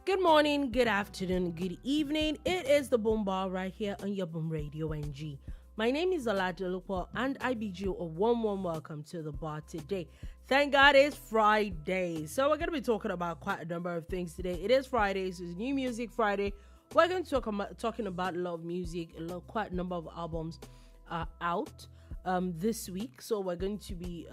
Good morning, good afternoon, good evening. It is the Boom Bar right here on your Boom Radio NG. My name is Dolupo and I bid you a warm welcome to the bar today. Thank God it's Friday. So we're going to be talking about quite a number of things today. It is Friday, so it's New Music Friday. We're going to talking about a lot of music, quite a number of albums are out this week. So we're going to be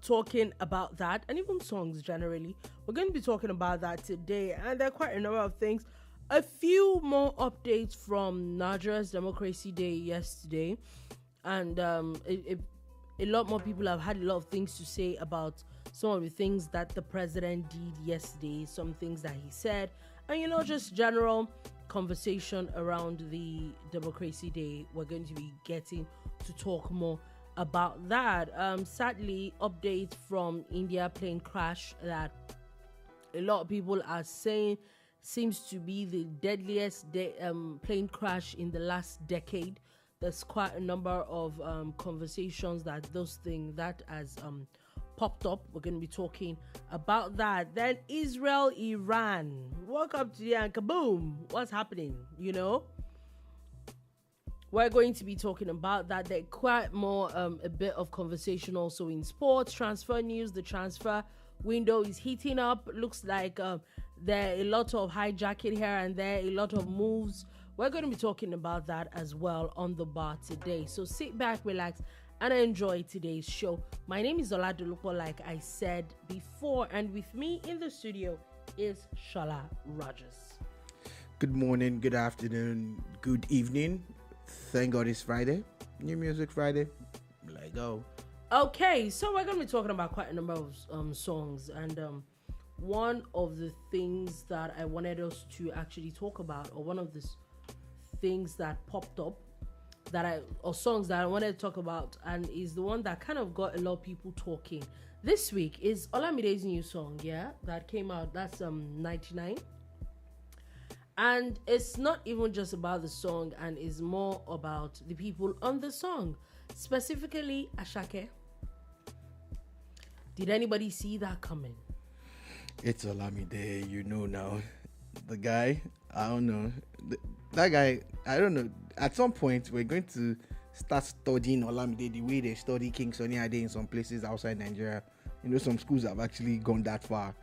talking about that, and even songs generally. We're going to be talking about that today, and there are quite a number of things. A few more updates from Nigeria's Democracy Day yesterday, and a lot more people have had a lot of things to say about some of the things that the president did yesterday, some things that he said, and just general conversation around the Democracy Day. We're going to be getting to talk more about that. Sadly, updates from India plane crash that a lot of people are saying seems to be the deadliest plane crash in the last decade. There's quite a number of conversations that has popped up. We're going to be talking about that. Then Israel, Iran. Woke up today and kaboom! What's happening? We're going to be talking about that. There's quite more, a bit of conversation also in sports, transfer news. The transfer window is heating up. Looks like there are a lot of hijacking here and there, a lot of moves. We're going to be talking about that as well on the bar today. So sit back, relax, and enjoy today's show. My name is Ola Dolupo, like I said before, and with me in the studio is Shola Rogers. Good morning, good afternoon, good evening. Thank God it's Friday. New Music Friday. Let go. Okay, so we're going to be talking about quite a number of songs. And one of the things that I wanted us to actually talk about, or one of the things that popped up, songs that I wanted to talk about, and is the one that kind of got a lot of people talking this week, is Olamide's new song, that came out. That's 99. And it's not even just about the song, and is more about the people on the song, specifically Asake. Did anybody see that coming? It's Olamide, now. The guy, I don't know. That guy, I don't know. At some point, we're going to start studying Olamide the way they study King Sunny Ade in some places outside Nigeria. Some schools have actually gone that far,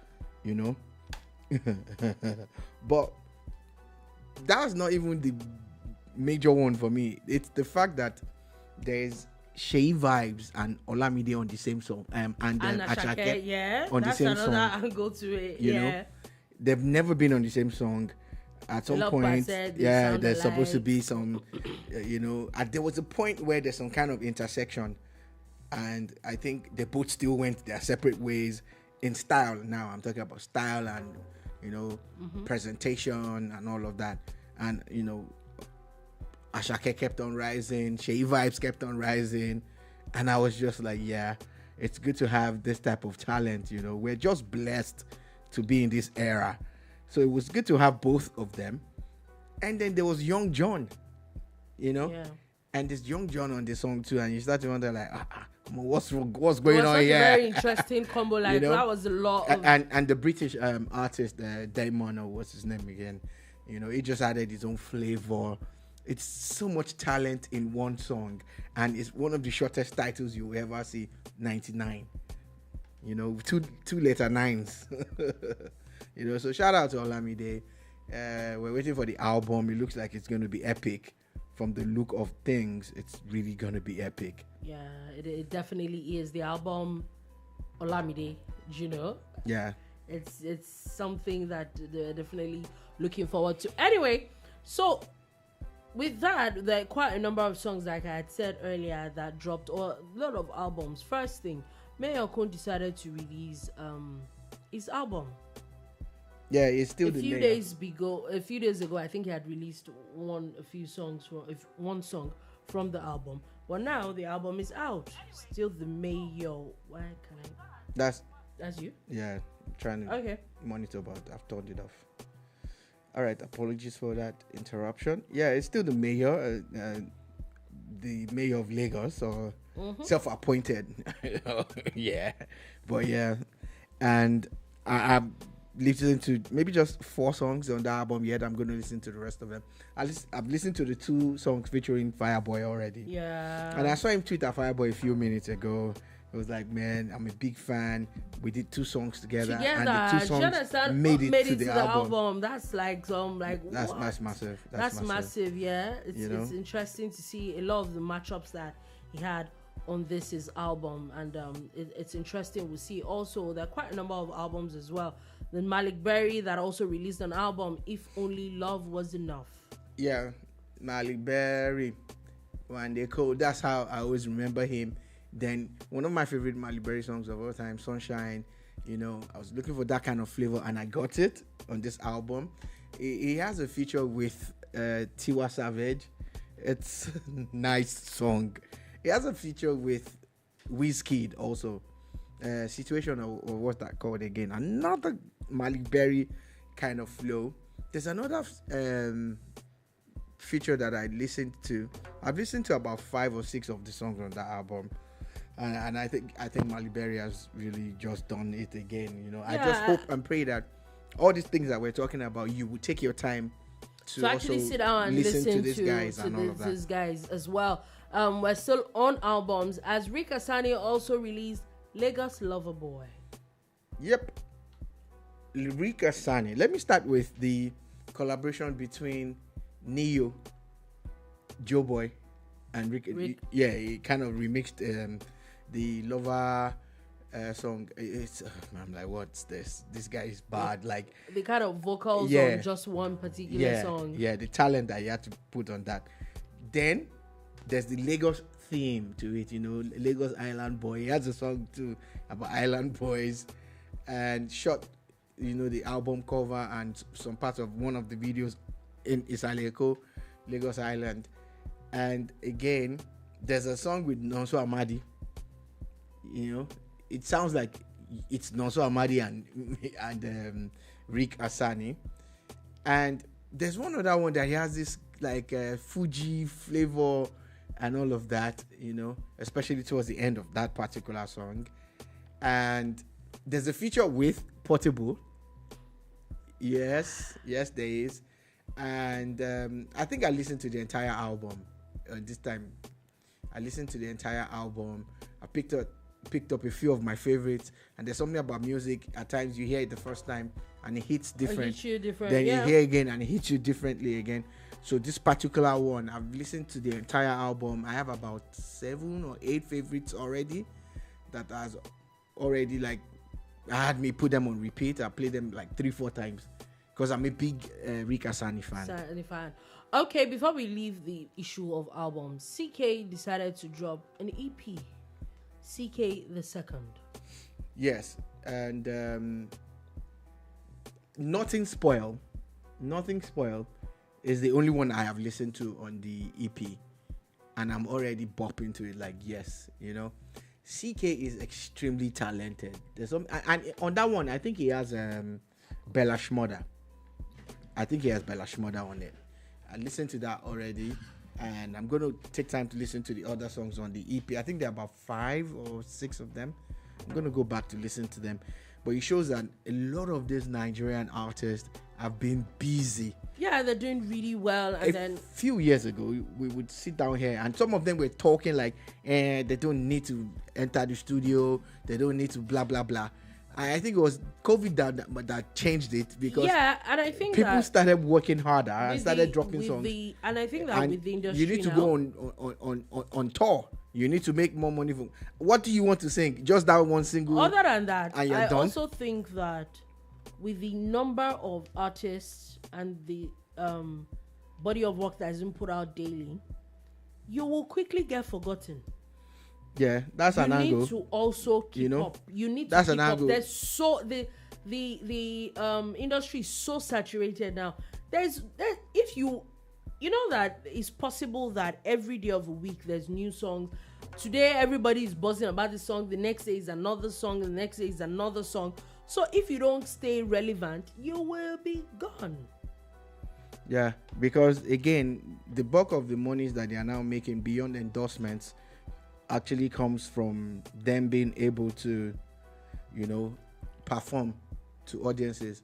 But that's not even the major one for me. It's the fact that there's Shea Vibes and Olamide on the same song, and Ashake on the same song. That's another angle to it. You know, they've never been on the same song. At some point, there's supposed to be some, there was a point where there's some kind of intersection, and I think they both still went their separate ways in style. Now I'm talking about style and presentation and all of that. And, Ashake kept on rising, Shea Vibes kept on rising. And I was just like, it's good to have this type of talent, We're just blessed to be in this era. So it was good to have both of them. And then there was Young John, and there's Young John on the song too. And you start to wonder like, come on, what's going on here? Very interesting combo. Like that was a lot. And the British artist, Damon, or what's his name again? He just added his own flavor. It's so much talent in one song, and it's one of the shortest titles you will ever see. 99. Two letter nines. So shout out to Olamide. We're waiting for the album. It looks like it's going to be epic. From the look of things, it's really going to be epic. Yeah, it definitely is. The album Olamide, Yeah. It's something that they're definitely looking forward to. Anyway, so with that, there are quite a number of songs, like I had said earlier, that dropped, or a lot of albums. First thing, Mayor Kun decided to release his album. Yeah, it's still a few days ago, I think he had released one song from the album. But now the album is out. Still the Mayor. Why can I? That's you? Yeah, I'm trying to monitor, but I've turned it off. All right, apologies for that interruption. Yeah, it's still the mayor, the mayor of Lagos, or self-appointed. Yeah, but yeah, and listened to maybe just 4 songs on the album yet. I'm going to listen to the rest of them. I've listened to the 2 songs featuring Fireboy already. Yeah. And I saw him tweet at Fireboy a few minutes ago. It was like, man, I'm a big fan. We did 2 songs together, and the 2 songs made it to the album. That's like that's massive. That's massive. Yeah, it's interesting to see a lot of the matchups that he had on his album, and it's interesting. We'll see also there are quite a number of albums as well. Then Malik Berry that also released an album, If Only Love Was Enough. Yeah, Malik Berry, when they called, that's how I always remember him. Then one of my favorite Malik Berry songs of all time, Sunshine. I was looking for that kind of flavor, and I got it on this album. He has a feature with Tiwa Savage. It's a nice song. He has a feature with Wizkid also. Situation, or what's that called again? Another Malik Berry kind of flow. There's another feature that I listened to. I've listened to about 5 or 6 of the songs on that album. And I think Malik Berry has really just done it again. I just hope and pray that all these things that we're talking about, you will take your time to actually sit down and listen to these guys and all of that. These guys as well. We're still on albums as Rick Asani also released Lagos Lover Boy. Yep, Rick Asani. Let me start with the collaboration between Neo, Joe Boy, and Rick. Yeah, he kind of remixed the Lover song. I'm like, what's this? This guy is bad. Like the kind of vocals on just one particular song. Yeah, the talent that you had to put on that. Then there's the Lagos theme to it. Lagos Island Boy. He has a song too about Island Boys, and shot the album cover and some parts of one of the videos in Isaleko, Lagos Island. And again, there's a song with Nonso Amadi. It sounds like it's Nonso Amadi and Rick Asani. And there's one other one that he has this like Fuji flavor and all of that, especially towards the end of that particular song. And there's a feature with Portable. Yes, there is. And I think I listened to the entire album this time. I listened to the entire album. I picked up a few of my favorites, and there's something about music. At times you hear it the first time and it hits different. Then you hear again and it hits you differently again. So this particular one, I've listened to the entire album. I have about 7 or 8 favorites already that has already I had me put them on repeat. I played them 3-4 times because I'm a big Rick Asani fan. Okay, before we leave the issue of albums, CK decided to drop an EP, CK the Second. Yes, and Nothing Spoil is the only one I have listened to on the EP, and I'm already bopping to it yes, CK is extremely talented. There's some, and on that one, I think he has Bella Shmurda. I think he has Bella Shmurda on it. I listened to that already, and I'm going to take time to listen to the other songs on the EP. I think there are about 5 or 6 of them. I'm going to go back to listen to them. But it shows that a lot of these Nigerian artists have been busy. Yeah, they're doing really well. And then a few years ago, we would sit down here, and some of them were talking they don't need to enter the studio. They don't need to blah, blah, blah. I think it was COVID that changed it, because and I think people started working harder and started dropping songs. And I think that with the industry, you need to go on tour. You need to make more money. What do you want to sing? Just that one single? Other than that, and you're done? Also think that with the number of artists and the body of work that isn't put out daily, you will quickly get forgotten. Yeah, that's an angle. You need to also keep up. You need to keep up. There's the industry is so saturated now. If you that it's possible that every day of a week there's new songs. Today everybody is buzzing about the song. The next day is another song. The next day is another song. So if you don't stay relevant, you will be gone. Yeah, because again, the bulk of the monies that they are now making beyond endorsements actually comes from them being able to, perform to audiences,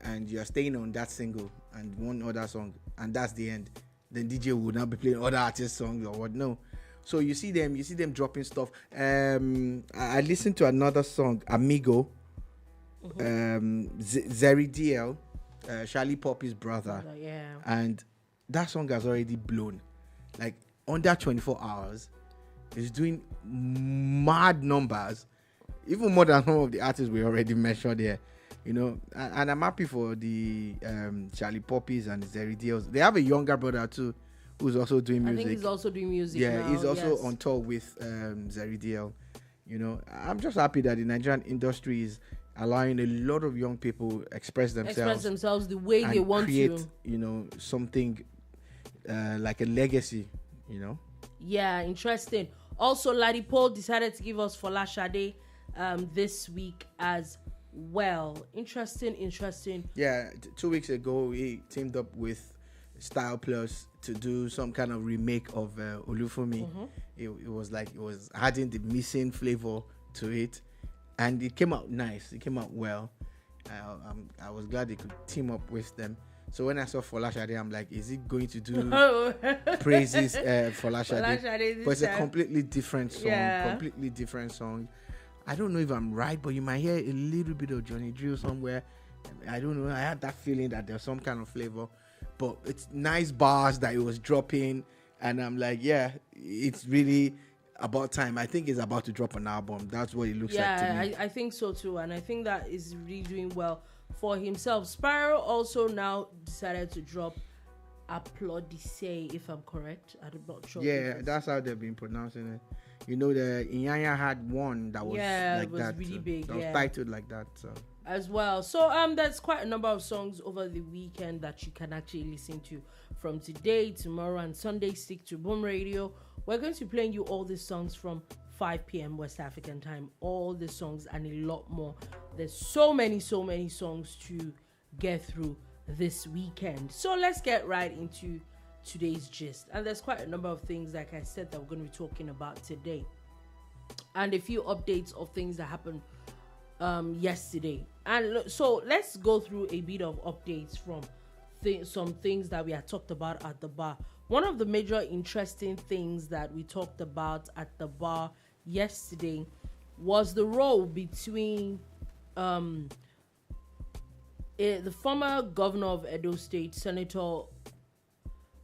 and you're staying on that single and one other song, and that's the end, then DJ would not be playing other artist songs or what? No. So you see them dropping stuff. I listened to another song, Amigo, Zeri DL, Charlie Poppy's brother, and that song has already blown. Like under 24 hours, it's doing mad numbers, even more than some of the artists we already mentioned here. You know, and I'm happy for the Charlie Poppies and the Zeri DLs. They have a younger brother too, who's also doing music. I think he's also doing music. Yeah, now. He's also on tour with Zeri DL. You know, I'm just happy that the Nigerian industry is allowing a lot of young people express themselves the way they want create, to. You know, something like a legacy. You know. Yeah, interesting. Also, Ladipo decided to give us Fola Shade this week as well. Interesting. Yeah, 2 weeks ago he teamed up with Style Plus to do some kind of remake of Olufumi. It was adding the missing flavor to it, and it came out nice. It came out well. I was glad they could team up with them. So when I saw Fola Shade, I'm like, is it going to do praises Fola Shade? But it's a completely different song. I don't know if I'm right, but you might hear a little bit of Johnny Drill somewhere. I don't know. I had that feeling that there's some kind of flavor, but it's nice bars that it was dropping, and I'm like, yeah, it's really about time. I think it's about to drop an album. That's what it looks like to me. I think so too, and I think that is really doing well for himself. Sparrow also now decided to drop Applaudisse, if I'm correct. I'm not sure. Yeah, that's how they've been pronouncing it. You know, the Inyanya had one that was like that. Really big. That was titled like that. So. As well. So there's quite a number of songs over the weekend that you can actually listen to from today, tomorrow, and Sunday. Stick to Boom Radio. We're going to be playing you all these songs from 5 p.m. West African time. All the songs and a lot more. There's so many songs to get through this weekend. So let's get right into today's gist. And there's quite a number of things, like I said, that we're going to be talking about today. And a few updates of things that happened yesterday. And so let's go through a bit of updates from some things that we had talked about at the bar. One of the major interesting things that we talked about at the bar yesterday was the role between the former governor of Edo State, Senator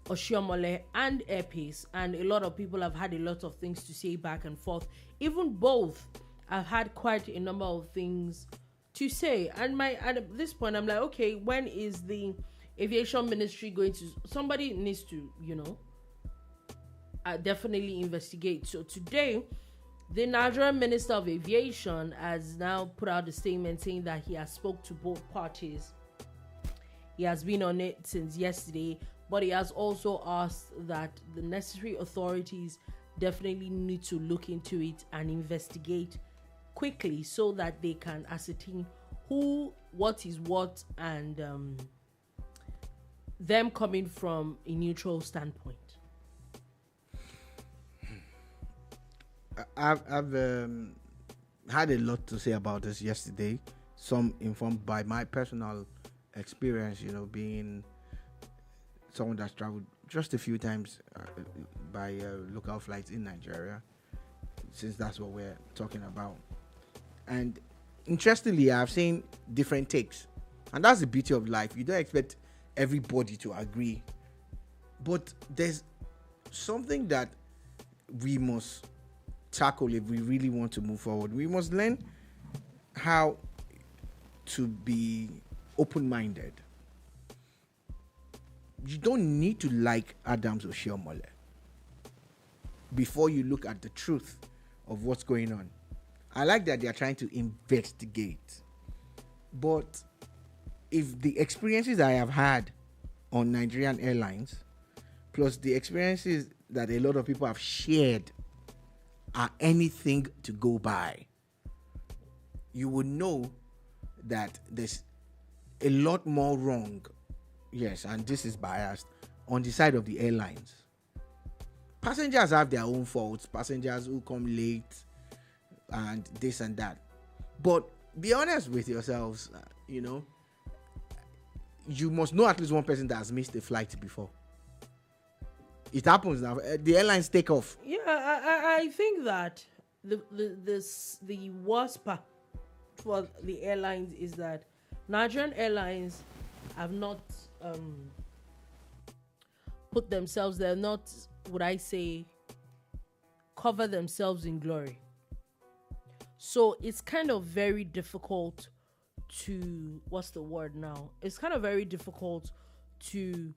Oshiomhole, and Airpace. And a lot of people have had a lot of things to say back and forth. Even both have had quite a number of things to say. And at this point, I'm like, okay, when is the aviation ministry going to... Somebody needs to, definitely investigate. So today, the Nigerian Minister of Aviation has now put out a statement saying that he has spoke to both parties. He has been on it since yesterday, but he has also asked that the necessary authorities definitely need to look into it and investigate quickly so that they can ascertain what is what, and them coming from a neutral standpoint. I've had a lot to say about this yesterday. Some informed by my personal experience, being someone that's traveled just a few times by local flights in Nigeria, since that's what we're talking about. And interestingly, I've seen different takes, and that's the beauty of life. You don't expect everybody to agree, but there's something that we must tackle if we really want to move forward. We must learn how to be open-minded. You don't need to like Adams or Oshiomhole before you look at the truth of what's going on. I like that they are trying to investigate, but if the experiences I have had on Nigerian Airlines, plus the experiences that a lot of people have shared, are anything to go by, you would know that there's a lot more wrong, yes, and this is biased, on the side of the airlines. Passengers have their own faults, passengers who come late and this and that. But be honest with yourselves, you know, you must know at least one person that has missed a flight before. It happens now. The airlines take off. Yeah, I think that the worst part for the airlines is that Nigerian airlines have not put themselves, they're not, would I say, cover themselves in glory. So it's kind of very difficult to, what's the word now? It's kind of very difficult to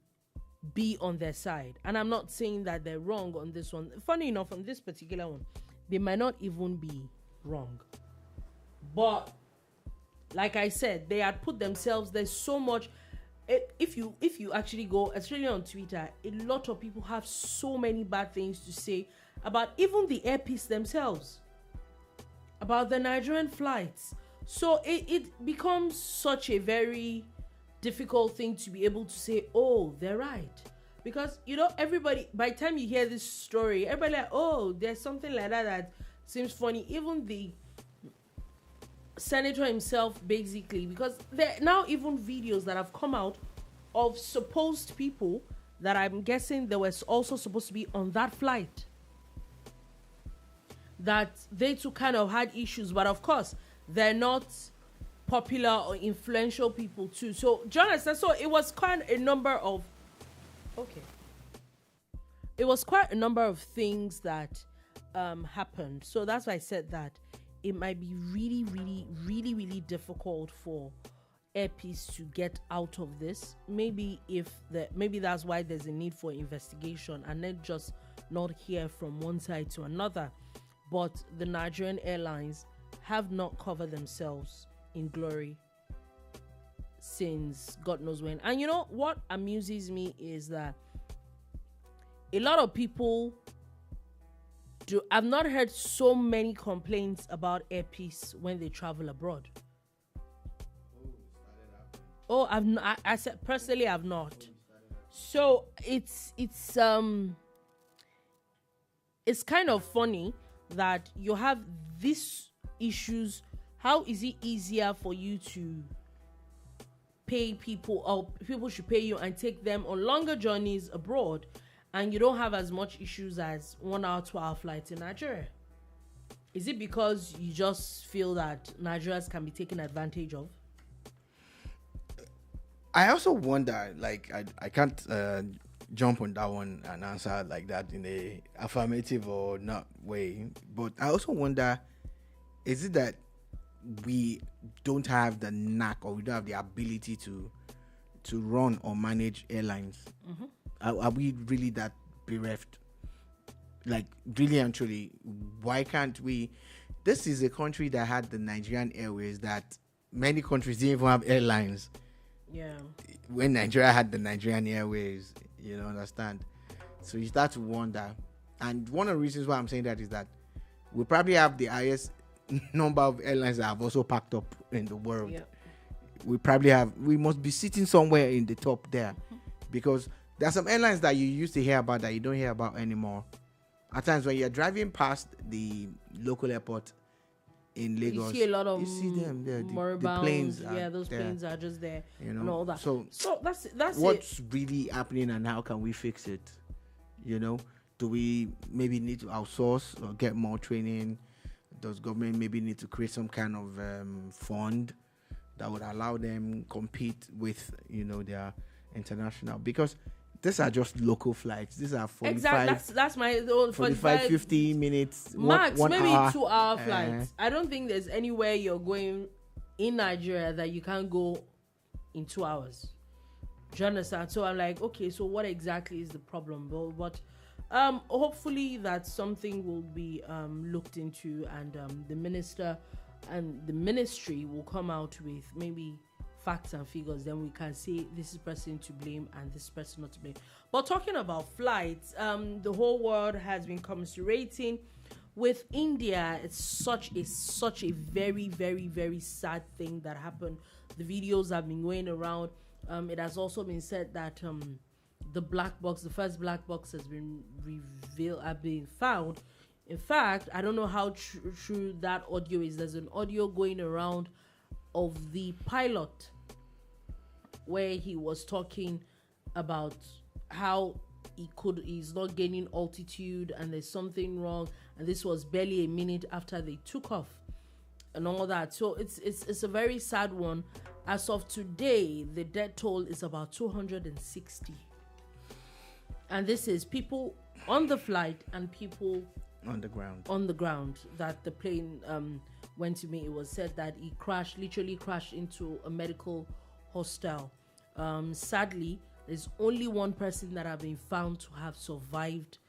be on their side. And I'm not saying that they're wrong on this one. Funny enough, on this particular one, they might not even be wrong. But like I said, they had put themselves, there's so much. If you actually go, especially on Twitter, a lot of people have so many bad things to say about even the airpiece themselves, about the Nigerian flights. So it becomes such a very difficult thing to be able to say, oh, they're right. Because, you know, everybody, by the time you hear this story, everybody like, oh, there's something like that seems funny. Even the senator himself, basically, because there are now even videos that have come out of supposed people that I'm guessing they were also supposed to be on that flight, that they too kind of had issues, but of course they're not popular or influential people too. So Jonathan, so it was quite a number of things that happened. So that's why I said that it might be really, really, really, really difficult for airpiece to get out of this. Maybe that's why there's a need for investigation and then just not hear from one side to another. But the Nigerian airlines have not covered themselves in glory since God knows when. And you know what amuses me is that a lot of people I've not heard so many complaints about airpiece when they travel abroad. Oh, I said personally, I've not. So it's kind of funny that you have these issues. How is it easier for you to pay people, or people should pay you and take them on longer journeys abroad, and you don't have as much issues as 1 hour, 2 hour flights in Nigeria? Is it because you just feel that Nigerians can be taken advantage of? I also wonder, like, I can't jump on that one and answer like that in a affirmative or not way, but I also wonder, is it that we don't have the knack, or we don't have the ability to run or manage airlines? Mm-hmm. Are we really that bereft? Like, really and truly, why can't we? This is a country that had the Nigerian Airways that many countries didn't even have airlines. Yeah. When Nigeria had the Nigerian Airways, you know, understand? So you start to wonder. And one of the reasons why I'm saying that is that we probably have the highest number of airlines that have also packed up in the world. Yeah. We must be sitting somewhere in the top there, because there are some airlines that you used to hear about that you don't hear about anymore. At times when you're driving past the local airport in Lagos, you see a lot of, you see them there. The planes, those there. Planes are just there, you know, and all that. So that's what's really happening, and how can we fix it? You know, do we maybe need to outsource or get more training? Does government maybe need to create some kind of fund that would allow them compete with, you know, their international? Because these are just local flights. These are 45. That's my own 45, 50 minutes. Max, one maybe hour. 2 hour flights. I don't think there's anywhere you're going in Nigeria that you can't go in 2 hours. Do you understand? So I'm like, okay, so what exactly is the problem? But hopefully that something will be looked into, and the minister and the ministry will come out with maybe facts and figures. Then we can say this is person to blame and this person not to blame. But talking about flights, the whole world has been commiserating with India. It's such a very, very, very sad thing that happened. The videos have been going around. It has also been said that the first black box has been found. In fact, I don't know how true that audio is. There's an audio going around of the pilot where he was talking about how he's not gaining altitude and there's something wrong, and this was barely a minute after they took off and all that. So it's a very sad one. As of today, the death toll is about 260, and this is people on the flight and people on the ground that the plane went to meet. It was said that he literally crashed into a medical hostel. Sadly, there's only one person that have been found to have survived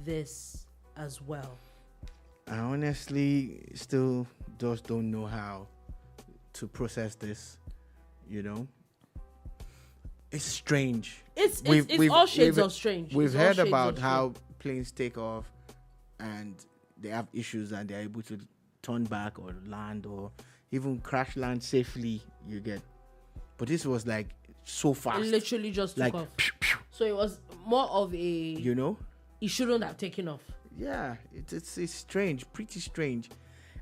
this as well. I honestly still just don't know how to process this. It's strange. It's all shades of strange. We've heard about how planes take off and they have issues and they're able to turn back or land or even crash land safely. But this was like so fast. It literally just took off. Pew, pew. So it was more of a he shouldn't have taken off. Yeah, it's strange, pretty strange.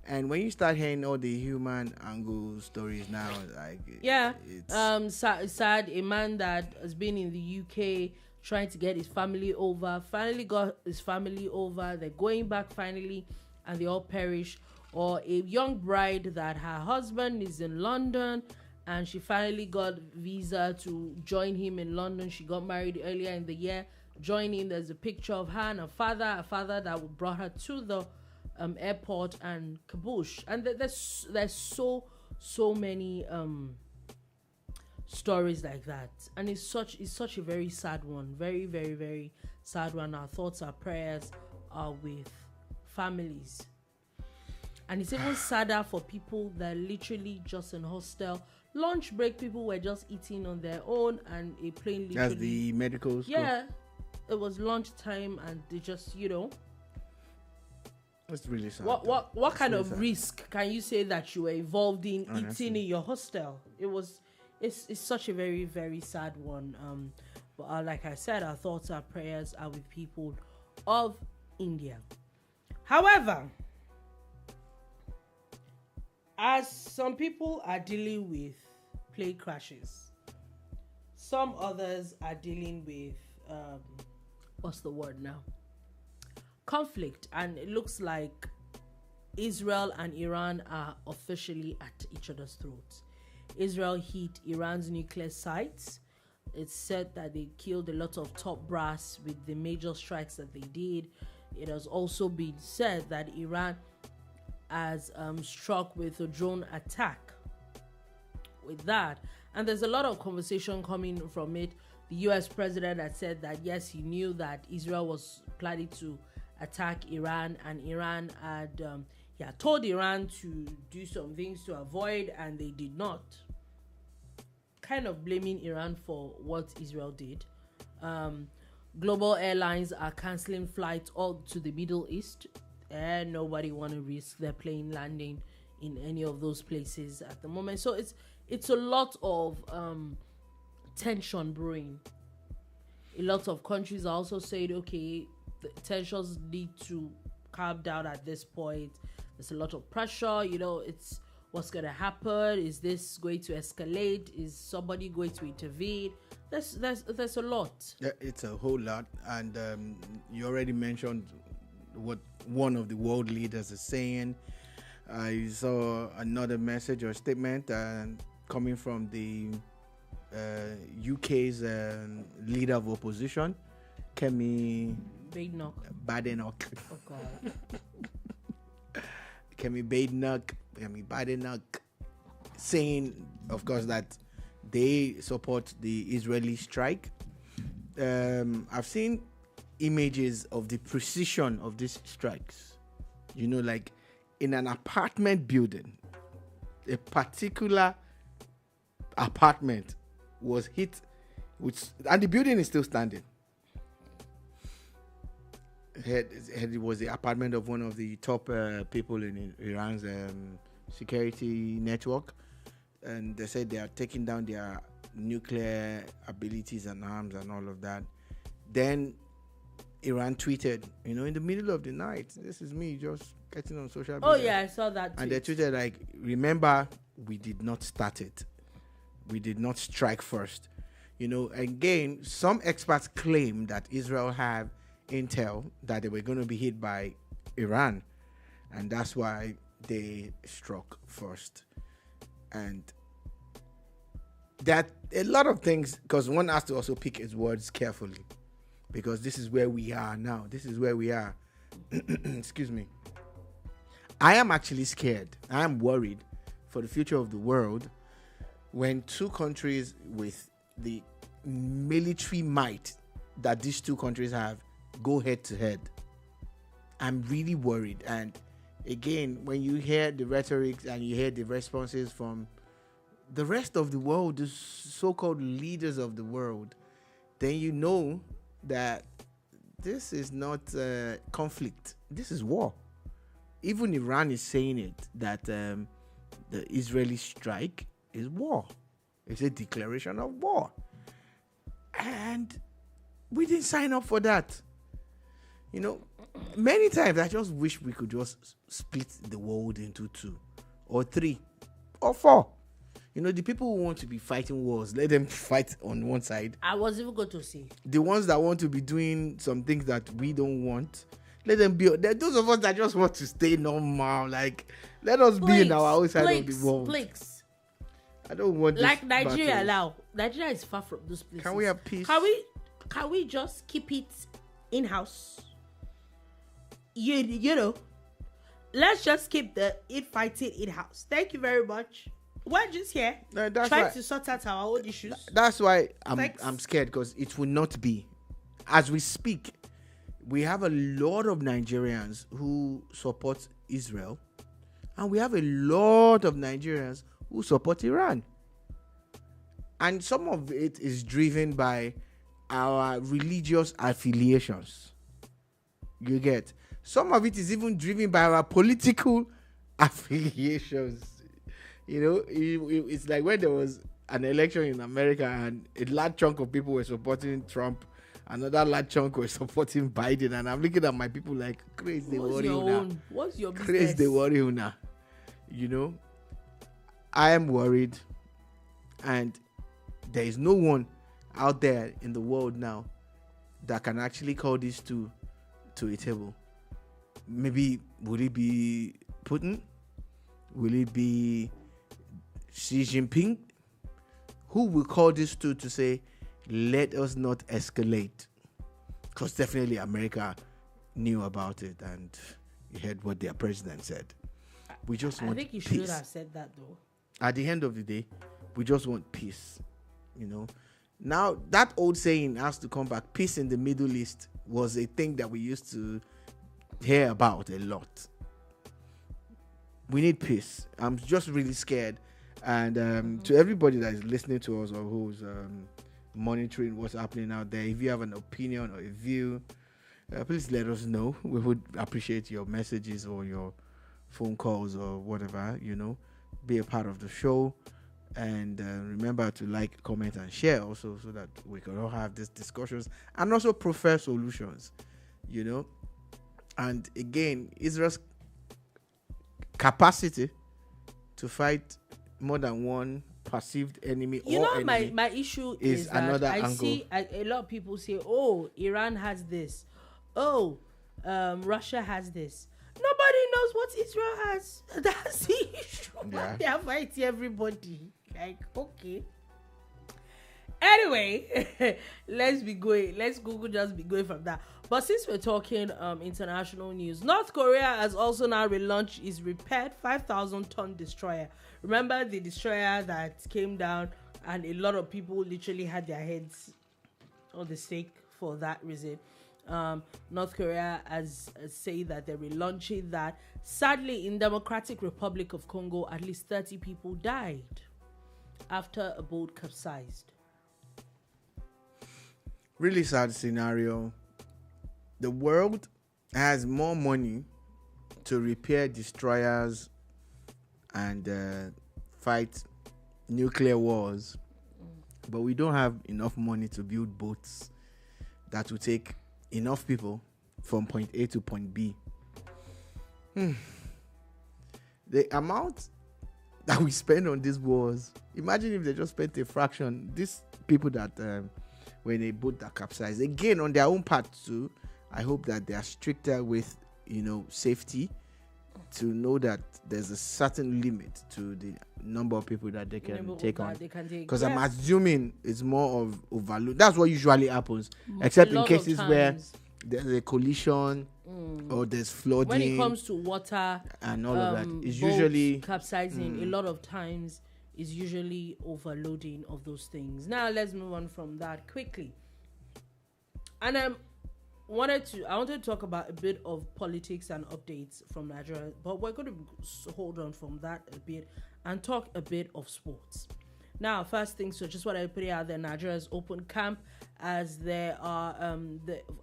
And when you start hearing all the human angle stories now, it's sad. A man that has been in the UK trying to get his family over, finally got his family over. They're going back finally, and they all perish. Or a young bride that her husband is in London, and she finally got visa to join him in London. She got married earlier in the year. Joining, there's a picture of her and a father that brought her to the airport, and kaboosh. And there's so many stories like that, and it's such a very sad one, very very very sad one. Our thoughts, our prayers are with families, and it's even sadder for people that literally just in hostel lunch break. People were just eating on their own, and a plane literally. That's the medical school. Yeah, it was lunch time, and they just It's really sad. What kind of risk can you say that you were involved in eating in your hostel? It's such a very very sad one. But like I said, our thoughts, our prayers are with people of India. However, as some people are dealing with plane crashes, some others are dealing with what's the word now? Conflict, and it looks like Israel and Iran are officially at each other's throats. Israel hit Iran's nuclear sites. It's said that they killed a lot of top brass with the major strikes that they did. It has also been said that Iran has struck with a drone attack with that, and there's a lot of conversation coming from it. The US president had said that yes, he knew that Israel was planning to attack Iran, and Iran had told Iran to do some things to avoid, and they did not. Kind of blaming Iran for what Israel did. Global airlines are canceling flights all to the Middle East, and nobody want to risk their plane landing in any of those places at the moment. So it's a lot of tension brewing. A lot of countries are also saying, okay, the tensions need to calm down at this point. There's a lot of pressure, it's what's going to happen. Is this going to escalate? Is somebody going to intervene? There's a lot. Yeah, it's a whole lot. And you already mentioned what one of the world leaders is saying. I saw another message or statement coming from the UK's leader of opposition, Kemi Badenoch. Oh God. Kemi Badenoch saying, of course, that they support the Israeli strike. I've seen images of the precision of these strikes. Like in an apartment building, a particular apartment was hit, and the building is still standing. It was the apartment of one of the top people in Iran's security network, and they said they are taking down their nuclear abilities and arms and all of that. Then Iran tweeted, in the middle of the night, this is me just getting on social media. Oh yeah, I saw that tweet. And they tweeted like, remember we did not start it. We did not strike first. Again, some experts claim that Israel have intel that they were going to be hit by Iran, and that's why they struck first. And that a lot of things, because one has to also pick his words carefully, because this is where we are now. This is where we are. Excuse me. I am actually scared. I am worried for the future of the world when two countries with the military might that these two countries have go head to head. I'm really worried. And again, when you hear the rhetoric and you hear the responses from the rest of the world, the so-called leaders of the world, then you know that this is not conflict. This is war. Even Iran is saying it, that the Israeli strike is war. It's a declaration of war. And we didn't sign up for that. Many times I just wish we could just split the world into 2 or 3 or 4. The people who want to be fighting wars, let them fight on one side. I was even going to say. The ones that want to be doing some things that we don't want, let them be. Those of us that just want to stay normal, let us be in our own side of the world. I don't want this like Nigeria battle. now. Nigeria is far from those places. Can we have peace? Can we just keep it in house? Let's just keep the fighting in house. Thank you very much. We're just here trying to sort out our own issues. That's why I'm scared, because it will not be. As we speak, we have a lot of Nigerians who support Israel, and we have a lot of Nigerians who support Iran. And some of it is driven by our religious affiliations. You get? Some of it is even driven by our political affiliations. It's like when there was an election in America and a large chunk of people were supporting Trump, another large chunk were supporting Biden, and I'm looking at my people like, crazy, they worry now. What's your business? Crazy, they worry now. I am worried, and there is no one out there in the world now that can actually call these two to a table. Maybe, will it be Putin? Will it be Xi Jinping? Who will call these two to say, let us not escalate? Because definitely America knew about it, and you heard what their president said. We just want peace. I think you should have said that, though. At the end of the day, we just want peace. Now that old saying has to come back. Peace in the Middle East was a thing that we used to hear about a lot. We need peace. I'm just really scared. And to everybody that is listening to us or who's monitoring what's happening out there, if you have an opinion or a view, please let us know. We would appreciate your messages or your phone calls or whatever. Be a part of the show. And remember to like, comment, and share also, so that we can all have these discussions and also prefer solutions. And again, Israel's capacity to fight more than one perceived enemy enemy. My issue is that another I angle. see a lot of people say, oh, Iran has this, Russia has this. Nobody knows what Israel has. That's the issue. Yeah. They are fighting everybody. Okay. Anyway, let's Google just be going from that. But since we're talking international news, North Korea has also now relaunched its repaired 5,000-ton destroyer. Remember the destroyer that came down and a lot of people literally had their heads on the stake for that reason. North Korea has said that they're relaunching that. Sadly, in Democratic Republic of Congo, at least 30 people died after a boat capsized. Really sad scenario. The world has more money to repair destroyers and fight nuclear wars, but we don't have enough money to build boats that will take enough people from point A to point B. The amount that we spend on these wars. Imagine if they just spent a fraction. These people that when a boat that capsized, again on their own part too. I hope that they are stricter with safety, to know that there's a certain limit to the number of people that they can take on. Because I'm assuming it's more of overload. That's what usually happens, except in cases where there's a collision or there's flooding. When it comes to water and all of that, it's usually capsizing. A lot of times is usually overloading of those things. Now let's move on from that quickly. And I wanted to talk about a bit of politics and updates from Nigeria, but we're going to hold on from that a bit and talk a bit of sports. Now, first thing, so just what I put it out there, Nigeria's open camp as there are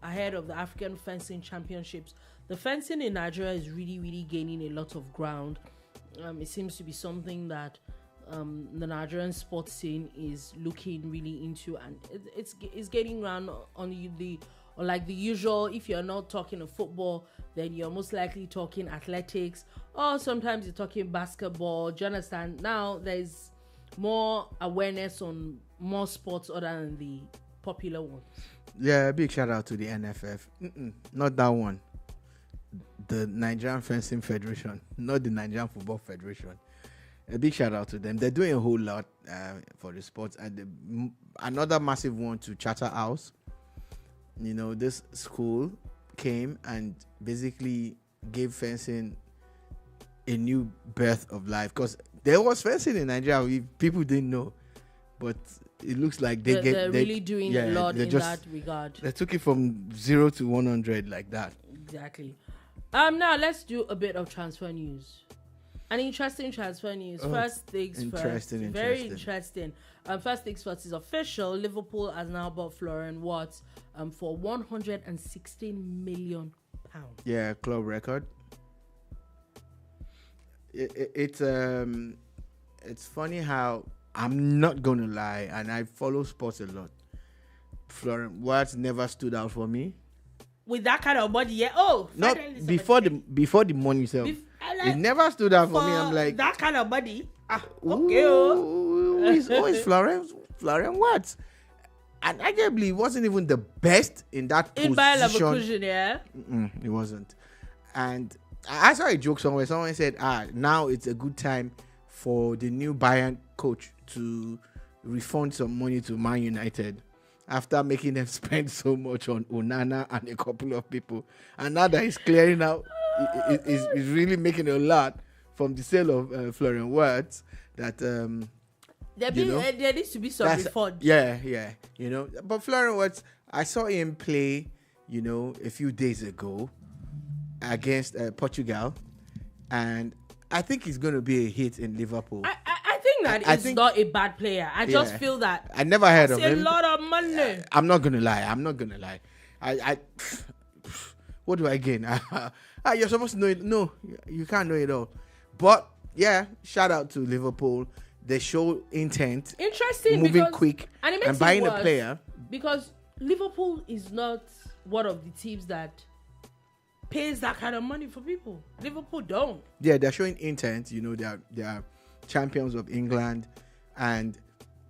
ahead of the African Fencing Championships. The fencing in Nigeria is really, really gaining a lot of ground. It seems to be something that the Nigerian sports scene is looking really into, and it's gaining ground on like the usual. If you're not talking of football, then you're most likely talking athletics, or sometimes you're talking basketball. Do you understand? Now there's more awareness on more sports other than the popular ones. Yeah, big shout out to the NFF. Not that one. The Nigerian Fencing Federation, not the Nigerian Football Federation. A big shout out to them. They're doing a whole lot for the sports. And another massive one to Charterhouse. This school came and basically gave fencing a new birth of life, because there was fencing in Nigeria. People didn't know, but it looks like they're really doing a lot in that regard. They took it from 0 to 100 like that. Exactly. Now let's do a bit of transfer news. An interesting transfer news. First things first. Very interesting. First things first is official. Liverpool has now bought Florian Wirtz for £116 million. Yeah, club record. It's funny how, I'm not gonna lie, and I follow sports a lot. Florian Wirtz never stood out for me. With that kind of body, yeah. Not before the money itself. It never stood out for me. I'm like, that kind of body. Okay. Who is Florian Wirtz? And arguably, he wasn't even the best in that position. In Bayer Leverkusen, yeah. It wasn't. And I saw a joke somewhere. Someone said, now it's a good time for the new Bayern coach to refund some money to Man United after making them spend so much on Onana and a couple of people. And now that he's clearing out, he's really making a lot from the sale of Florian Wirtz, that there needs to be some refund. Yeah. But Florian Wirtz, I saw him play, a few days ago against Portugal, and I think he's going to be a hit in Liverpool. I think that he's not a bad player. I just feel that I never heard of him. It's a lot of money. I'm not gonna lie. I what do I gain? You're supposed to know it. No, you can't know it all. But yeah, shout out to Liverpool. They show intent. Interesting, moving quick and buying a player. Because Liverpool is not one of the teams that pays that kind of money for people. Liverpool don't. Yeah, they're showing intent. They are champions of England, and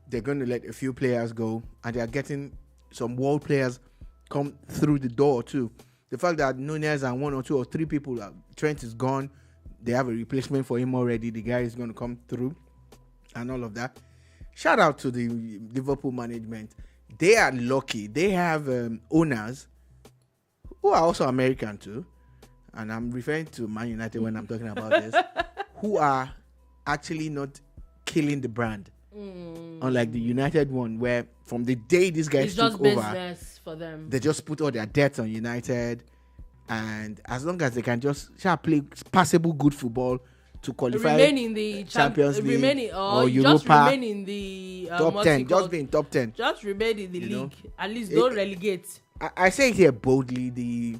they're going to let a few players go, and they're getting some world players come through the door too. The fact that Nunez and 1 or 2 or 3 people, Trent is gone, they have a replacement for him already. The guy is going to come through and all of that. Shout out to the Liverpool management. They are lucky. They have owners who are also American too, and I'm referring to Man United when I'm talking about this, who are actually not killing the brand. Unlike the United one, where from the day these guys took over, business for them. They just put all their debts on United, and as long as they can just play passable good football to qualify, remain in the Champions League, or Europa, just remain in the top 10, just be in top 10, just remain in the league. At least don't relegate. I say it here boldly: the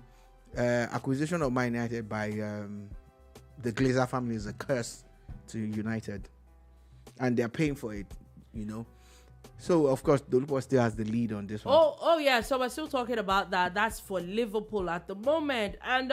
acquisition of Man United by the Glazer family is a curse to United, and they're paying for it, So of course Dolupo still has the lead on this one. Oh yeah. So we're still talking about that. That's for Liverpool at the moment. And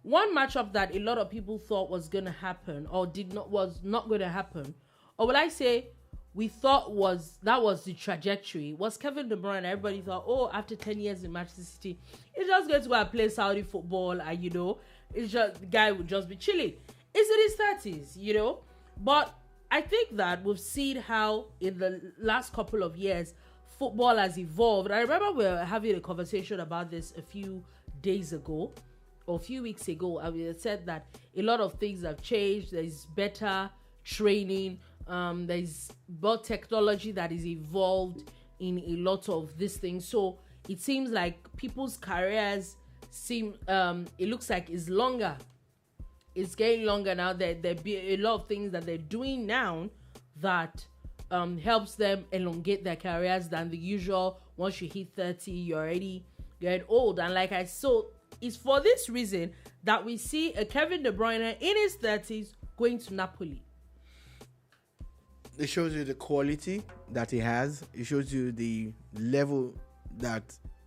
one matchup that a lot of people thought was gonna happen or was not gonna happen or will I say, we thought was the trajectory, was Kevin De Bruyne. Everybody thought, oh, after 10 years in Manchester City, he's just going to go and play Saudi football, and it's just the guy would just be chilling. It's in his 30s, But I think that we've seen how in the last couple of years football has evolved. I remember we were having a conversation about this a few days ago or a few weeks ago, and we had said that a lot of things have changed. There's better training. There's more technology that is evolved in a lot of these things. So it seems like people's careers it looks like it's longer. It's getting longer now. There be a lot of things that they're doing now that helps them elongate their careers than the usual. Once you hit 30, you're already getting old. And like I saw, it's for this reason that we see a Kevin De Bruyne in his 30s going to Napoli. It shows you the quality that he has. It shows you the level that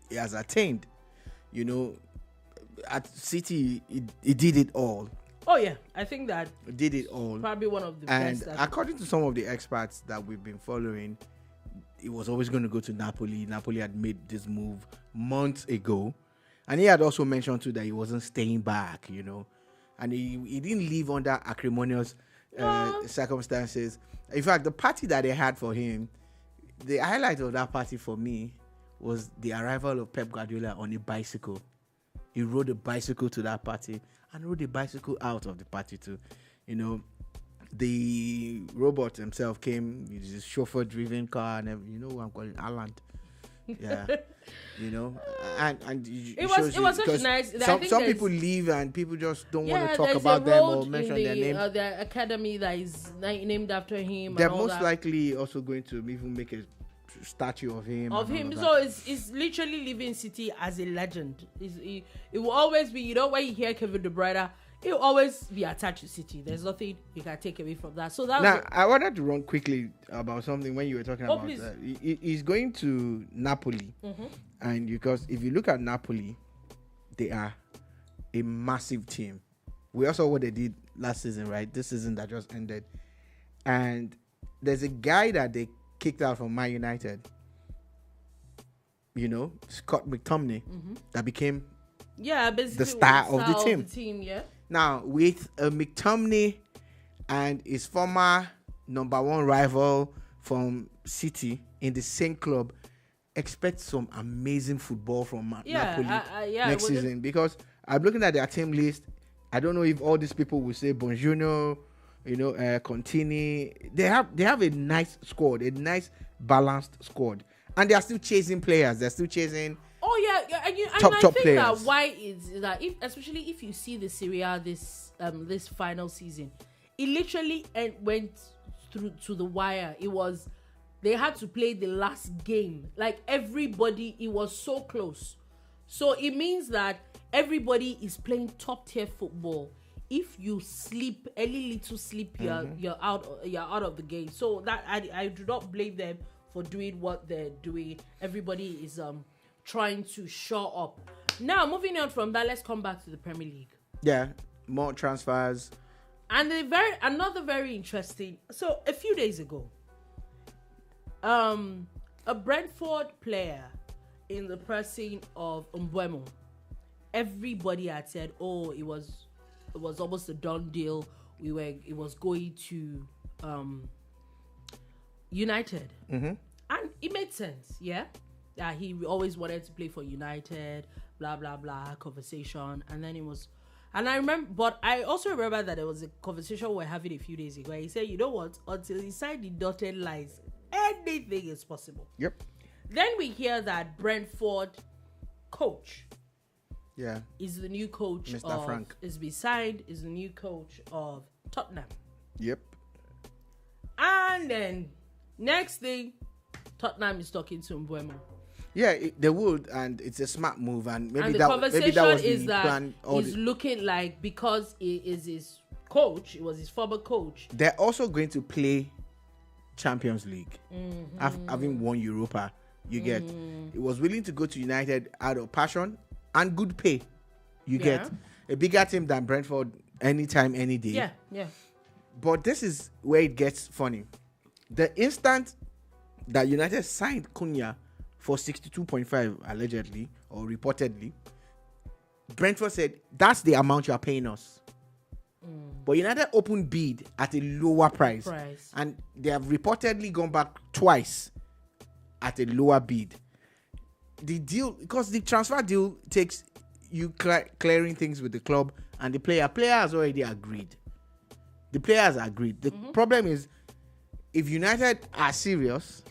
he has attained. At City, he did it all. Oh yeah, I think that did it all. Probably one of the and best. And according to some of the experts that we've been following, he was always going to go to Napoli. Napoli had made this move months ago, and he had also mentioned too that he wasn't staying back. And he didn't leave under acrimonious circumstances. In fact, the party that they had for him, the highlight of that party for me was the arrival of Pep Guardiola on a bicycle. He rode a bicycle to that party and rode a bicycle out of the party too. The robot himself came with his chauffeur-driven car and who I'm calling Alan. Yeah, and it was such a nice. Some people leave and people just don't want to talk about them or mention their name. The academy that is named after him. They're most likely also going to even make a statue of him. So it's literally living City as a legend. It will always be. When you hear Kevin De Bruyne, it will always be attached to City. There's nothing you can take away from that. So I wanted to run quickly about something when you were talking about that. He's going to Napoli, and because if you look at Napoli, they are a massive team. We also saw what they did last season, right? This season that just ended, and there's a guy that they kicked out from Man United. Scott McTominay, that became the star of the team. Yeah. Now, with McTominay and his former number one rival from City in the same club, expect some amazing football from Napoli next season. Because I'm looking at their team list. I don't know if all these people will say Bonjour, Contini. They have a nice squad, a nice balanced squad. And they are still chasing players. They're still chasing... top I think players. That why is that especially if you see the Serie A this final season, it literally went through to the wire. They had to play the last game. Like everybody, it was so close. So it means that everybody is playing top tier football. If you sleep, any little sleep, you're out of the game. So that I do not blame them for doing what they're doing. Everybody is trying to shore up. Now, moving on from that, let's come back to the Premier League. Yeah, more transfers. And another very interesting. So a few days ago, a Brentford player in the person of Mbeumo, everybody had said, "Oh, it was almost a done deal. It was going to United," and it made sense. Yeah. He always wanted to play for United, blah, blah, blah, conversation. And then it was... And I remember... But I also remember that there was a conversation we were having a few days ago. He said, you know what? Until he signed the dotted lines, anything is possible. Yep. Then we hear that Brentford coach... Yeah. Is the new coach Mr. of... Frank. Is beside... Is the new coach of Tottenham. Yep. And then, next thing, Tottenham is talking to Mbeumo. Yeah, they would, and it's a smart move, and maybe the that conversation was is the that plan. He's looking like, because he is his coach, it was his former coach. They're also going to play Champions League, having won Europa. You get, he was willing to go to United out of passion and good pay. You get a bigger team than Brentford anytime, any day. Yeah. But this is where it gets funny. The instant that United signed Cunha for 62.5 allegedly or reportedly, Brentford said, that's the amount you are paying us. But United opened bid at a lower price. And they have reportedly gone back twice at a lower bid. The deal, because the transfer deal takes you clearing things with the club and the player. Player has already agreed. The players agreed. The problem is, if United are serious,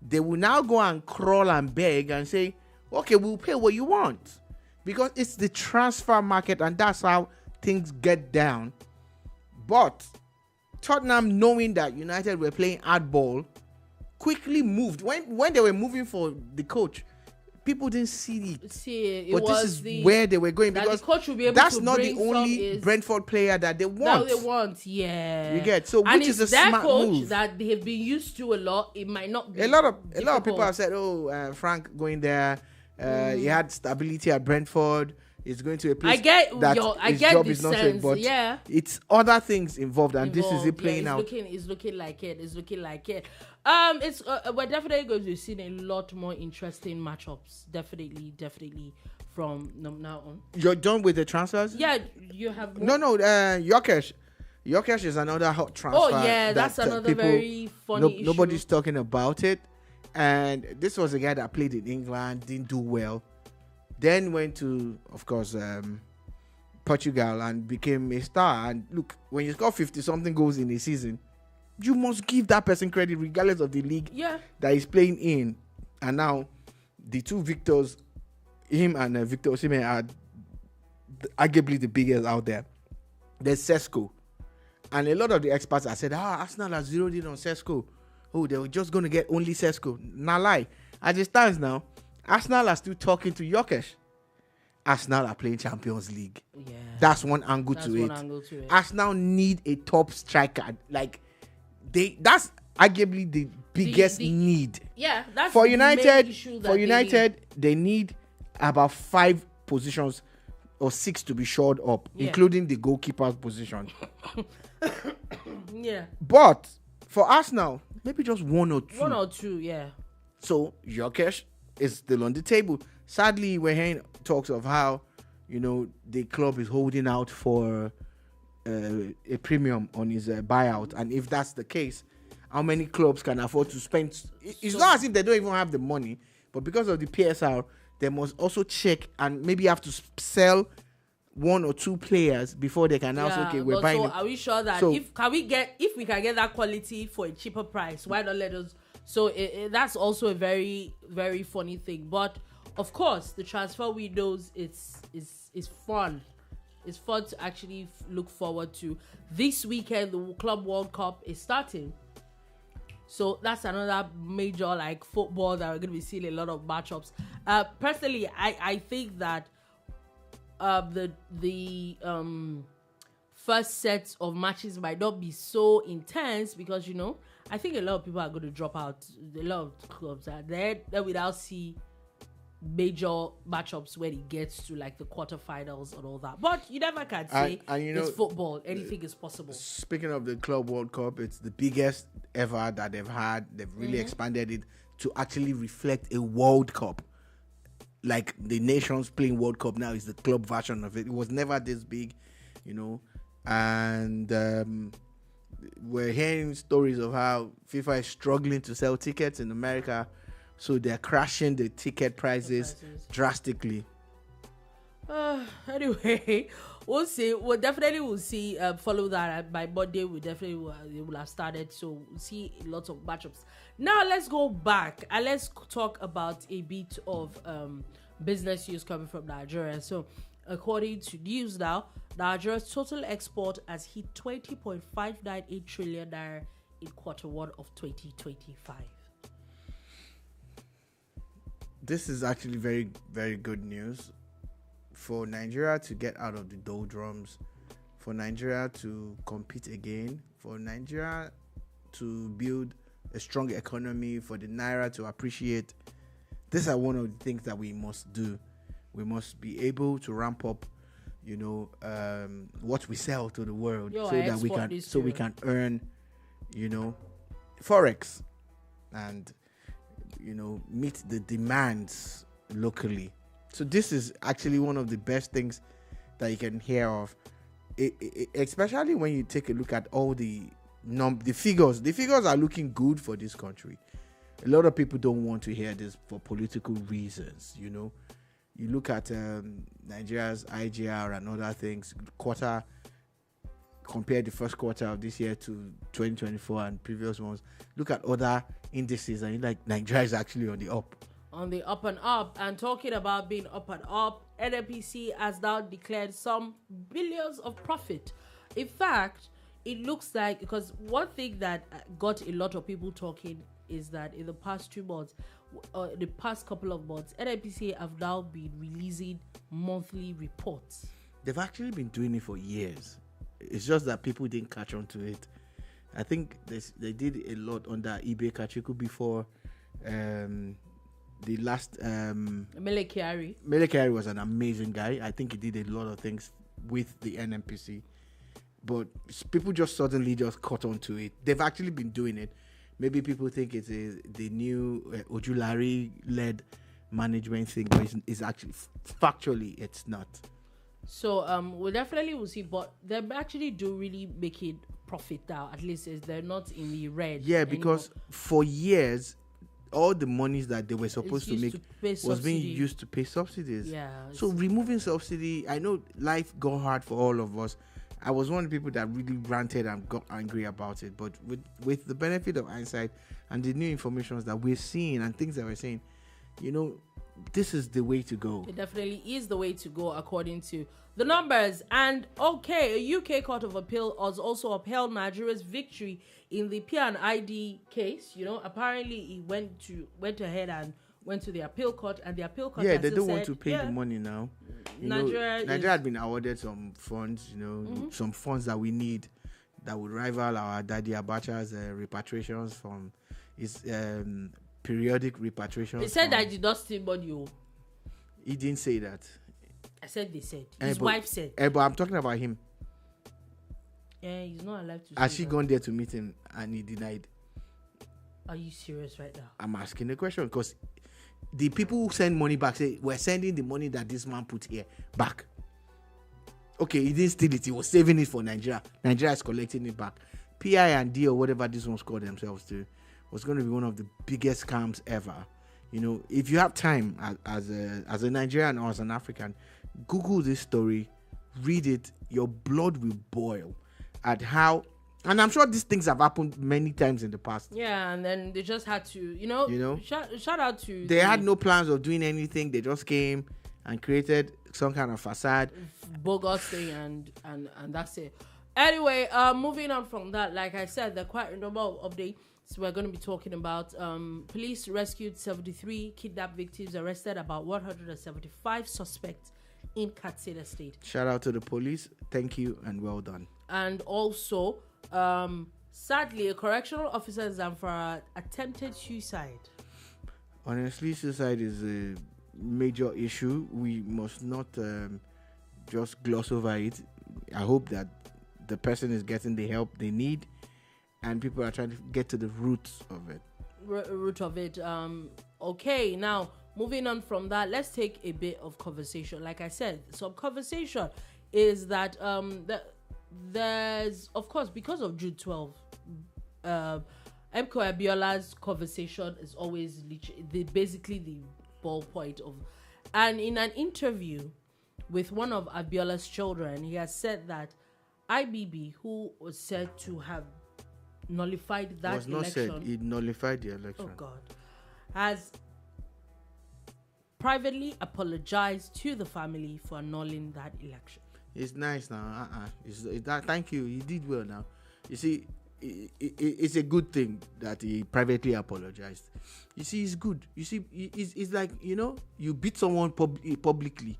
they will now go and crawl and beg and say, okay, we'll pay what you want. Because it's the transfer market and that's how things get down. But Tottenham, knowing that United were playing hardball, quickly moved. When they were moving for the coach, people didn't see it. But this is where they were going, because the coach will be able that's not the only Brentford player that they want. That they want, yeah. You get so, which is a smart move that they have been used to a lot. It might not be a lot of people have said, Frank going there, he had stability at Brentford. It's going to a place his job is not safe, but it's other things involved, and this is it playing out. It's looking like it. We're definitely going to see a lot more interesting matchups. Definitely from now on. You're done with the transfers? Yeah, you have more? No, Yokesh is another hot transfer. Oh yeah, that's another very funny issue. Nobody's talking about it, and this was a guy that played in England, didn't do well. Then went to, of course, Portugal and became a star. And look, when you score 50-something goals in a season, you must give that person credit regardless of the league that he's playing in. And now, the two victors, him and Victor Osimhen, are arguably the biggest out there. There's Sesko. And a lot of the experts have said, Arsenal has zeroed in on Sesko. Oh, they were just going to get only Sesko. Nah, lie. As it stands now, Arsenal are still talking to Yokesh. Arsenal are playing Champions League. Yeah, that's one angle to it. Arsenal need a top striker. Like that's arguably the biggest need. Yeah, that's for United. For United, they need about 5 positions or 6 to be shored up, including the goalkeeper's position. Yeah. But for Arsenal, maybe just 1 or 2. 1 or 2, yeah. So Yokesh is still on the table. Sadly, we're hearing talks of how, the club is holding out for a premium on his buyout. And if that's the case, how many clubs can afford to spend? It's not as if they don't even have the money, but because of the PSR, they must also check and maybe have to sell 1 or 2 players before they can now say, okay, we're buying. So are we sure that if we can get that quality for a cheaper price, why not let us? So that's also a very, very funny thing. But of course, the transfer windows is fun. It's fun to actually look forward to. This weekend, the Club World Cup is starting. So that's another major football that we're going to be seeing a lot of matchups. Personally, I think that the first set of matches might not be so intense because I think a lot of people are going to drop out. A lot of clubs are there without see major matchups when it gets to the quarterfinals and all that. But you never can say it's football. Anything is possible. Speaking of the Club World Cup, it's the biggest ever that they've had. They've really expanded it to actually reflect a World Cup. Like the nations playing World Cup now is the club version of it. It was never this big, and we're hearing stories of how FIFA is struggling to sell tickets in America, so they're crashing the ticket prices drastically. Anyway, we'll see. We'll see. Follow that by Monday. We definitely will have started. So we'll see lots of matchups. Now let's go back and let's talk about a bit of business news coming from Nigeria. According to News Now, Nigeria's total export has hit 20.598 trillion naira in Q1 of 2025. This is actually very, very good news for Nigeria to get out of the doldrums, for Nigeria to compete again, for Nigeria to build a strong economy, for the naira to appreciate. These are one of the things that we must do. We must be able to ramp up what we sell to the world, Yo, so I that we export can this so we too. can earn, forex, and meet the demands locally. So this is actually one of the best things that you can hear of, especially when you take a look at all the figures. The figures are looking good for this country. A lot of people don't want to hear this for political reasons. You look at Nigeria's IGR and other things, compare the first quarter of this year to 2024 and previous ones. Look at other indices and you're like, Nigeria is actually on the up. On the up and up. And talking about being up and up, NNPC has now declared some billions of profit. In fact, it looks like, because one thing that got a lot of people talking is that in the past 2 months, the past couple of months, NNPC have now been releasing monthly reports. They've actually been doing it for years. It's just that people didn't catch on to it. I think they did a lot under eBay Kachiku before. The last Mele Kyari was an amazing guy. I think he did a lot of things with the NNPC, but people just suddenly just caught on to it. They've actually been doing it. Maybe people think it's the new Ojulari-led management thing, but it's actually factually it's not. So we definitely will see, but they actually do really making profit now. At least they're not in the red. Yeah, because for years, all the monies that they were supposed to make was being used to pay subsidies. Yeah. So removing subsidy, I know life got hard for all of us. I was one of the people that really ranted and got angry about it. But with the benefit of hindsight and the new information that we're seeing and things that we're saying, this is the way to go. It definitely is the way to go according to the numbers. And okay, a UK Court of Appeal has also upheld Nigeria's victory in the P&ID case. Apparently he went ahead and went to the appeal court, and the appeal court they don't want to pay the money now. Nigeria had been awarded some funds, some funds that we need that would rival our Daddy Abacha's repatriations from his periodic repatriations. He said that I did not steal money. He didn't say that. I said they said. His wife said. But I'm talking about him. Yeah, he's not allowed to. Has she gone there to meet him and he denied? Are you serious right now? I'm asking the question because the people who send money back say, we're sending the money that this man put here back. Okay, he didn't steal it. He was saving it for Nigeria. Nigeria is collecting it back. P&ID or whatever these ones call themselves to was going to be one of the biggest scams ever. If you have time as a Nigerian or as an African, Google this story, read it. Your blood will boil at how. And I'm sure these things have happened many times in the past. Yeah, and then they just had to, shout out to. They had no plans of doing anything. They just came and created some kind of facade, bogus thing, and that's it. Anyway, moving on from that, like I said, there are quite a number of updates we're going to be talking about. Police rescued 73 kidnap victims, arrested about 175 suspects in Katsina State. Shout out to the police. Thank you and well done. And also, sadly, a correctional officer in Zamfara attempted suicide. Honestly, suicide is a major issue. We must not just gloss over it. I hope that the person is getting the help they need and people are trying to get to the roots of it. Okay, now moving on from that, let's take a bit of conversation. Like I said, some conversation is that there's, of course, because of June 12, MK Abiola's conversation is always basically the ballpoint of. And in an interview with one of Abiola's children, he has said that IBB, who was said to have nullified that election. Was not said, he nullified the election. Oh God. Has privately apologized to the family for annulling that election. It's nice now. Thank you. You did well now. You see, it's a good thing that he privately apologized. You see, it's good. You see, it's like, you beat someone publicly,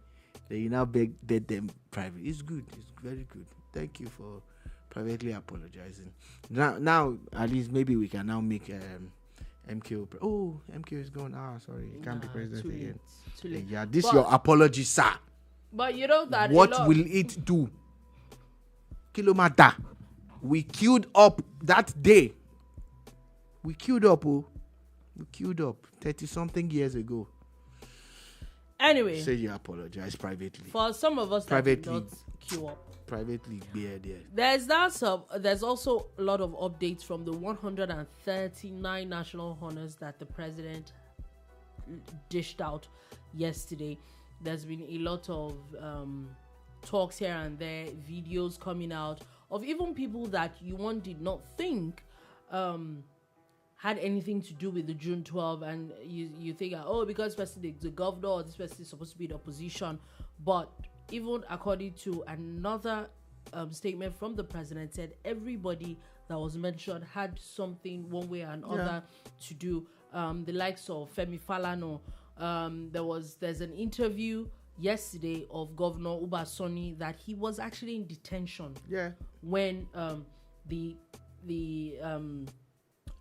then you now beg them private. It's good. It's very good. Thank you for privately apologizing. Now at least maybe we can now make MK. MK is gone. Sorry, he can't be president again. Too late. Yeah, this your apology, sir. But you know that what will it do? Kilomata. We queued up that day. We queued up, 30-something years ago. Anyway. Say you apologize privately. For some of us that did not queue up. Privately, there. There's also a lot of updates from the 139 national honors that the president dished out yesterday. There's been a lot of talks here and there, videos coming out of even people that one did not think had anything to do with the June 12, and you think, because this person is the governor or this person is supposed to be the opposition. But even according to another statement from the president, said everybody that was mentioned had something one way or another to do. The likes of Femi Falana. There's an interview yesterday of Governor Uba Sani that he was actually in detention. Yeah. When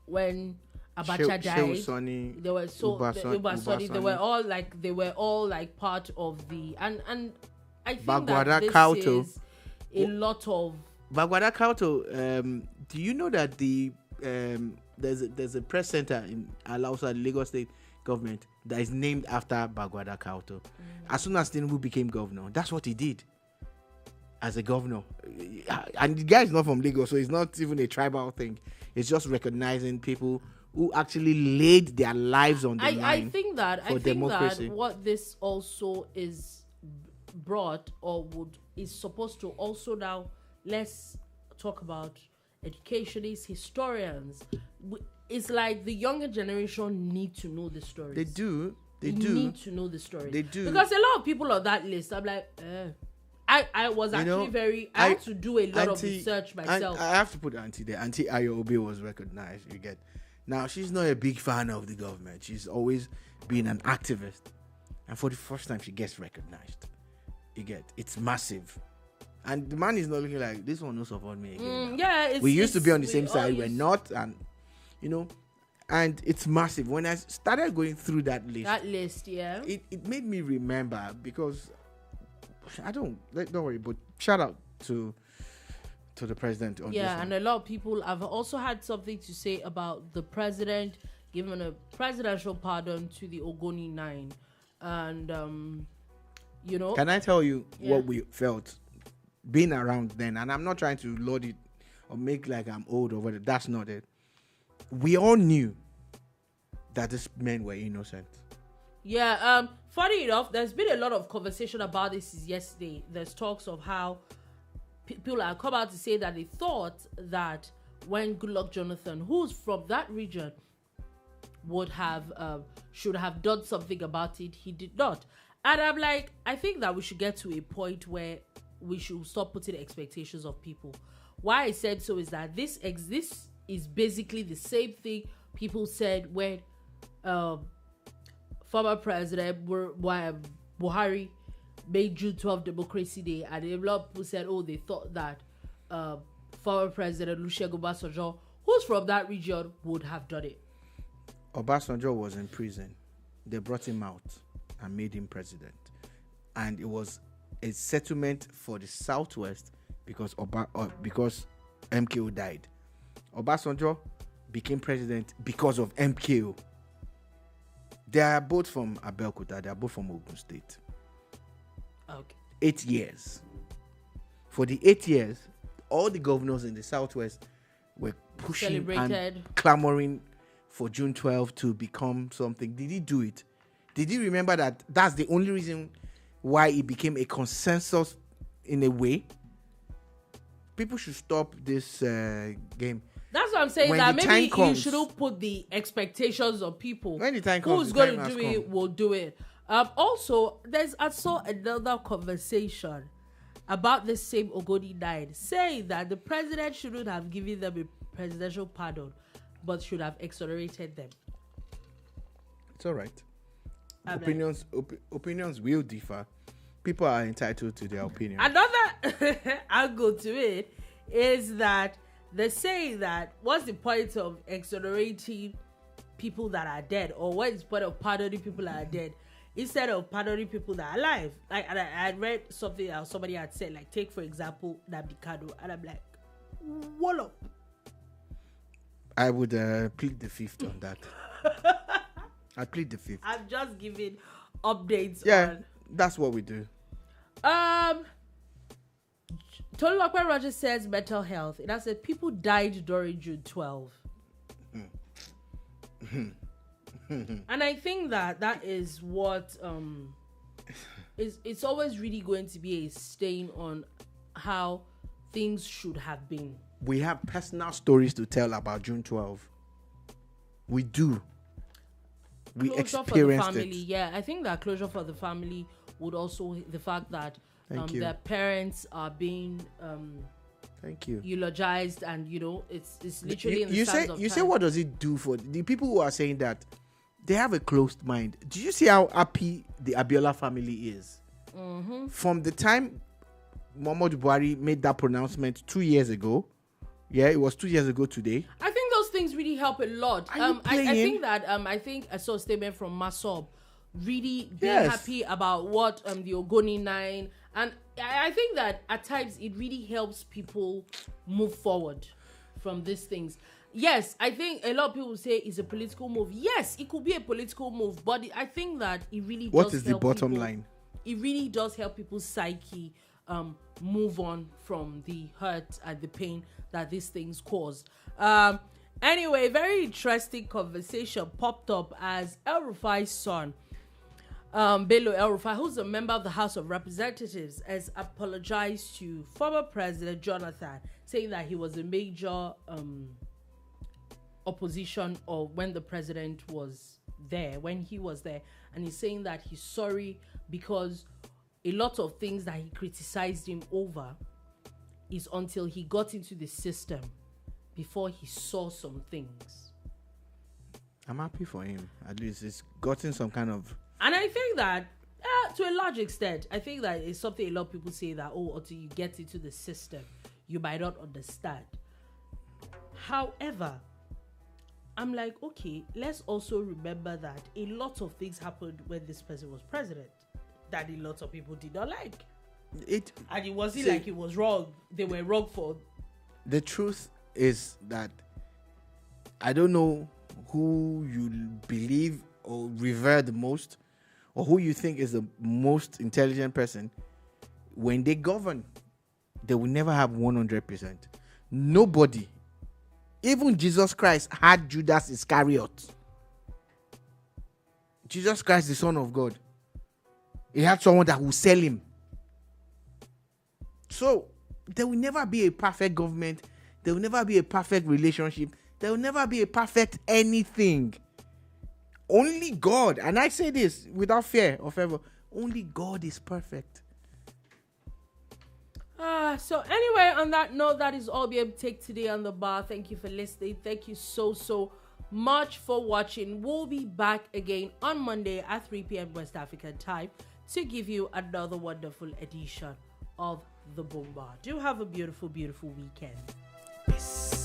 when Abacha died, they were Uba Sani. They were all like part of the and I think Bagwada that this Kauto. Is a lot of Bagwada Kauto. Do you know that there's a press center in Alausa, Lagos State government, that is named after Bagwada Kauto? As soon as Tinubu became governor, that's what he did as a governor. And the guy is not from Lagos, so it's not even a tribal thing. It's just recognizing people who actually laid their lives on the line. I think that what this also is brought is supposed to also now, let's talk about educationists, historians. It's like the younger generation need to know the stories. They do. They need to know the stories. They do. Because a lot of people on that list, I'm like, I was actually I had to do a lot of research myself. I have to put Auntie there. Auntie Ayobi was recognized. You get. Now, she's not a big fan of the government. She's always been an activist. And for the first time, she gets recognized. You get. It's massive. And the man is not looking like, this one will support me again. We used to be on the same side. We're not. And, and it's massive. When I started going through that list. It made me remember, because don't worry, but shout out to the president on this one. And a lot of people have also had something to say about the president giving a presidential pardon to the Ogoni 9. And can I tell you what we felt being around then? And I'm not trying to load it or make like I'm old or whatever. That's not it. We all knew that these men were innocent. Funny enough, there's been a lot of conversation about this yesterday. There's talks of how people have come out to say that they thought that when Goodluck Jonathan, who's from that region, should have done something about it, he did not. And I'm like, I think that we should get to a point where we should stop putting expectations of people. Why I said so is that this is basically the same thing people said when former President Buhari made June 12 Democracy Day, and a lot of people said, they thought that former President Olusegun Obasanjo, who's from that region, would have done it. Obasanjo was in prison. They brought him out and made him president. And it was a settlement for the Southwest because MKO died. Obasanjo became president because of MKO. They are both from Abeokuta. They are both from Ogun State. Okay. 8 years. For the 8 years, all the governors in the Southwest were pushing and clamoring for June 12 to become something. Did he do it? Did he remember that that's the only reason why it became a consensus in a way? People should stop this game. That's what I'm saying. When that maybe you shouldn't put the expectations on people. When the time comes, who's going to do it will do it. Also, I saw another conversation about the same Ogoni 9 saying that the president shouldn't have given them a presidential pardon, but should have exonerated them. It's all right. Opinions will differ. People are entitled to their opinion. Another angle to it is that they're saying that what's the point of exonerating people that are dead, or what is the point of pardoning people that are dead? instead of pardoning people that are alive. Like, and I read something that somebody had said, like, take for example Nabikado, and I'm like, wallop. I would plead the fifth on that. I plead the fifth. I'm just giving updates. Yeah, that's what we do. Tolupo Rogers says mental health. It has said people died during June 12. And I think that is what it's always really going to be a stain on how things should have been. We have personal stories to tell about June 12. We do. We Closure experienced for the family. it. Yeah, I think that closure for the family would also the fact that their parents are being Thank you. eulogized, and it's literally in the sands of you time. say what does it do for the people who are saying that they have a closed mind? Do you see how happy the Abiola family is? Mm-hmm. From the time Muhammadu Buhari made that pronouncement 2 years ago, it was 2 years ago today. I think those things really help a lot. I think that I think I saw a statement from Masob really being happy about what the Ogoni 9, and I think that at times it really helps people move forward from these things. Yes, I think a lot of people say it's a political move. Yes, it could be a political move, but I think that it really does. What is the bottom line? It really does help people's psyche move on from the hurt and the pain that these things cause. Anyway, very interesting conversation popped up as El-Rufai's son, Bello El-Rufai, who's a member of the House of Representatives, has apologized to former President Jonathan, saying that he was a major opposition or when the president was there, when he was there, and he's saying that he's sorry because a lot of things that he criticized him over is until he got into the system before he saw some things. I'm happy for him. At least it's gotten some kind of... And I think that, to a large extent, I think that it's something a lot of people say that, until you get into the system, you might not understand. However, I'm like, okay, let's also remember that a lot of things happened when this person was president that a lot of people did not like. And it wasn't like it was wrong. They were wrong for... The truth is that I don't know who you believe or revere the most, or who you think is the most intelligent person. When they govern, they will never have 100%. Nobody, even Jesus Christ, had Judas Iscariot. Jesus Christ, the Son of God, he had someone that will sell him. So there will never be a perfect government. There will never be a perfect relationship. There will never be a perfect anything. Only God, and I say this without fear or favor, only God is perfect. So anyway, on that note, that is all we have to take today on the bar. Thank you for listening. Thank you so much for watching. We'll be back again on Monday at 3 p.m. West African time to give you another wonderful edition of the Boom Bar. Do have a beautiful weekend. Peace.